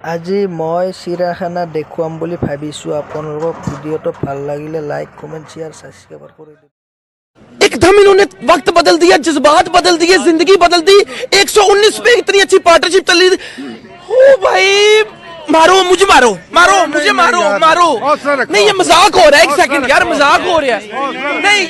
আজি মই চিৰাখানা দেখুৱাম বুলি ভাবিছোঁ। আপোনালোকক ভিডিঅ'টো ভাল লাগিলে লাইক কমেণ্ট শ্বেয়াৰ ছাবস্ক্ৰাইব কৰি দিব। एकदम इन्होंने वक्त बदल दिया, जज्बात बदल दिए, जिंदगी बदल दी। 119 पे इतनी अच्छी पार्टनरशिप चल रही। ओ भाई मारो मुझे, मारो मारो मुझे, मारो मारो। नहीं ये मजाक हो रहा है, एक सेकंड यार, मजाक हो रहा है। नहीं